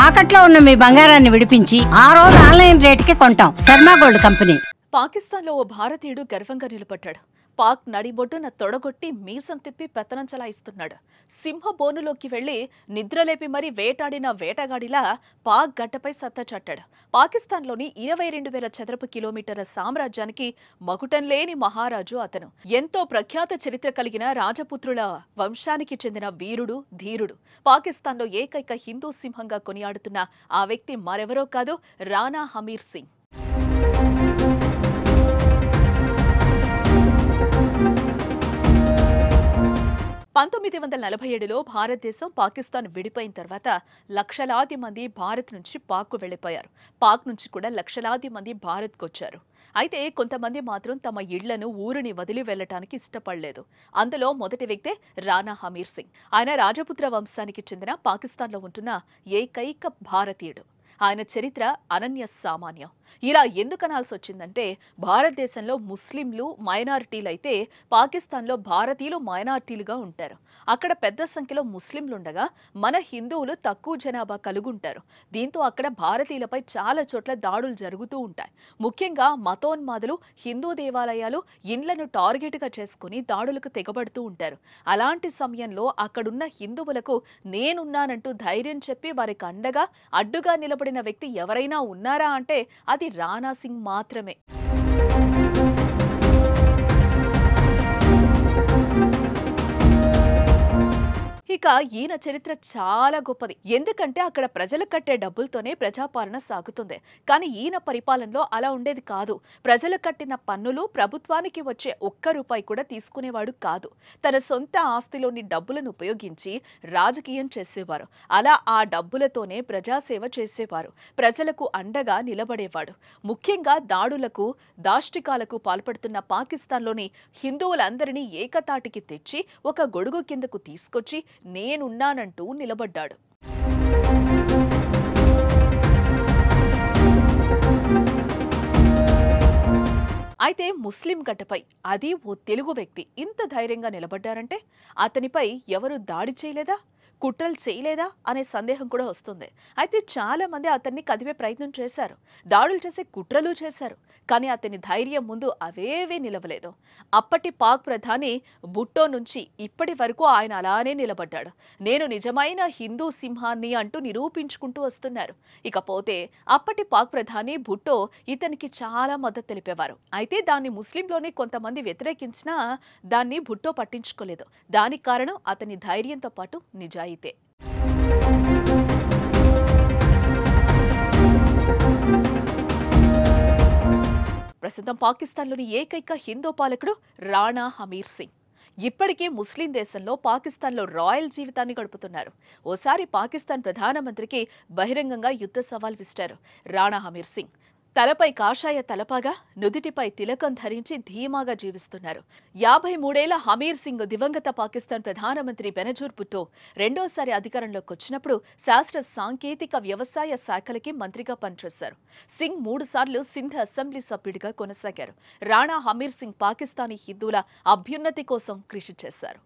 తాకట్లో ఉన్న మీ బంగారాన్ని విడిపించి ఆ రోజు ఆన్లైన్ రేటుకి కొంటాం. Sharma gold company. పాకిస్తాన్లో ఓ భారతీయుడు గర్వంగా నిలబడ్డాడు. పాక్ నడిబొడ్డున తొడగొట్టి మీసం తిప్పి పెత్తనం చలాయిస్తున్నాడు. సింహ బోనులోకి వెళ్లి నిద్రలేపి మరీ వేటాడిన వేటగాడిలా పాక్ గడ్డపై సత్తా చాటాడు. పాకిస్తాన్లోని 22,000 చదరపు కిలోమీటర్ల సామ్రాజ్యానికి మకుటం లేని మహారాజు అతను. ఎంతో ప్రఖ్యాత చరిత్ర కలిగిన రాజపుత్రుల వంశానికి చెందిన వీరుడు, ధీరుడు. పాకిస్తాన్లో ఏకైక హిందూ సింహంగా కొనియాడుతున్న ఆ వ్యక్తి మరెవరో కాదు, రాణా హమీర్ సింగ్. 1947లో భారతదేశం పాకిస్తాన్ విడిపోయిన తర్వాత లక్షలాది మంది భారత్ నుంచి పాక్కు వెళ్లిపోయారు. పాక్ నుంచి కూడా లక్షలాది మంది భారత్కు వచ్చారు. అయితే కొంతమంది మాత్రం తమ ఇళ్లను, ఊరిని వదిలి వెళ్లటానికి ఇష్టపడలేదు. అందులో మొదటి వ్యక్తే రాణా హమీర్ సింగ్. ఆయన రాజపుత్ర వంశానికి చెందిన పాకిస్తాన్లో ఉంటున్న ఏకైక భారతీయుడు. ఆయన చరిత్ర అనన్య సామాన్యం. ఇలా ఎందుకనాల్సి వచ్చిందంటే, భారతదేశంలో ముస్లింలు మైనారిటీలైతే పాకిస్తాన్లో భారతీయులు మైనారిటీలుగా ఉంటారు. అక్కడ పెద్ద సంఖ్యలో ముస్లింలుండగా మన హిందువులు తక్కువ జనాభా కలుగుంటారు. దీంతో అక్కడ భారతీయులపై చాలా చోట్ల దాడులు జరుగుతూ ఉంటాయి. ముఖ్యంగా మతోన్మాదులు హిందూ దేవాలయాలు, ఇండ్లను టార్గెట్గా చేసుకుని దాడులకు తెగబడుతూ ఉంటారు. అలాంటి సమయంలో అక్కడున్న హిందువులకు నేనున్నానంటూ ధైర్యం చెప్పి వారికి అండగా అడ్డుగా నిలబడిన వ్యక్తి ఎవరైనా ఉన్నారా అంటే అది రాణా సింగ్ మాత్రమే. ఇక ఈయన చరిత్ర చాలా గొప్పది. ఎందుకంటే అక్కడ ప్రజలు కట్టే డబ్బులతోనే ప్రజాపాలన సాగుతుంది. కానీ ఈయన పరిపాలనలో అలా ఉండేది కాదు. ప్రజలు కట్టిన పన్నులు ప్రభుత్వానికి వచ్చే ఒక్క రూపాయి కూడా తీసుకునేవాడు కాదు. తన సొంత ఆస్తిలోని డబ్బులను ఉపయోగించి రాజకీయం చేసేవారు. అలా ఆ డబ్బులతోనే ప్రజాసేవ చేసేవారు. ప్రజలకు అండగా నిలబడేవాడు. ముఖ్యంగా దాడులకు, దాష్టికాలకు పాల్పడుతున్న పాకిస్తాన్లోని హిందువులందరినీ ఏకతాటికి తెచ్చి ఒక గొడుగు కిందకు తీసుకొచ్చి నేనున్నానంటూ నిలబడ్డాడు. అయితే ముస్లిం గడ్డపై, అది ఓ తెలుగు వ్యక్తి ఇంత ధైర్యంగా నిలబడ్డారంటే అతనిపై ఎవరు దాడి చేయలేదా, కుట్రలు చేయలేదా అనే సందేహం కూడా వస్తుంది. అయితే చాలా మంది అతన్ని కదిపే ప్రయత్నం చేశారు, దాడులు చేసే కుట్రలు చేశారు. కానీ అతని ధైర్యం ముందు అవేవీ నిలవలేదు. అప్పటి పాక్ ప్రధాని భుట్టో నుంచి ఇప్పటి వరకు ఆయన అలానే నిలబడ్డాడు. నేను నిజమైన హిందూ సింహాన్ని అంటూ నిరూపించుకుంటూ వస్తున్నారు. ఇకపోతే అప్పటి పాక్ ప్రధాని భుట్టో ఇతనికి చాలా మద్దతు తెలిపేవారు. అయితే దాన్ని ముస్లింలోని కొంతమంది వ్యతిరేకించినా దాన్ని భుట్టో పట్టించుకోలేదు. దానికి కారణం అతని ధైర్యంతో పాటు నిజాయితీ. ప్రస్తుతం పాకిస్తాన్లోని ఏకైక హిందూ పాలకుడు రాణా హమీర్ సింగ్. ఇప్పటికీ ముస్లిం దేశంలో పాకిస్తాన్లో రాయల్ జీవితాన్ని గడుపుతున్నారు. ఓసారి పాకిస్తాన్ ప్రధానమంత్రికి బహిరంగంగా యుద్ధ సవాల్ విసిరారు రాణా హమీర్ సింగ్. తలపై కాషాయ తలపాగా, నుదిటిపై తిలకం ధరించి ధీమాగా జీవిస్తున్నారు. 53 ఏళ్ల హమీర్ సింగ్ దివంగత పాకిస్తాన్ ప్రధానమంత్రి బెనజీర్ భుట్టో రెండోసారి అధికారంలోకి వచ్చినప్పుడు శాస్త్ర సాంకేతిక వ్యవసాయ శాఖలకి మంత్రిగా పనిచేశారు. సింగ్ 3 సార్లు సింధ్ అసెంబ్లీ సభ్యుడిగా కొనసాగారు. రాణా హమీర్ సింగ్ పాకిస్తానీ హిందువుల అభ్యున్నతి కోసం కృషి చేశారు.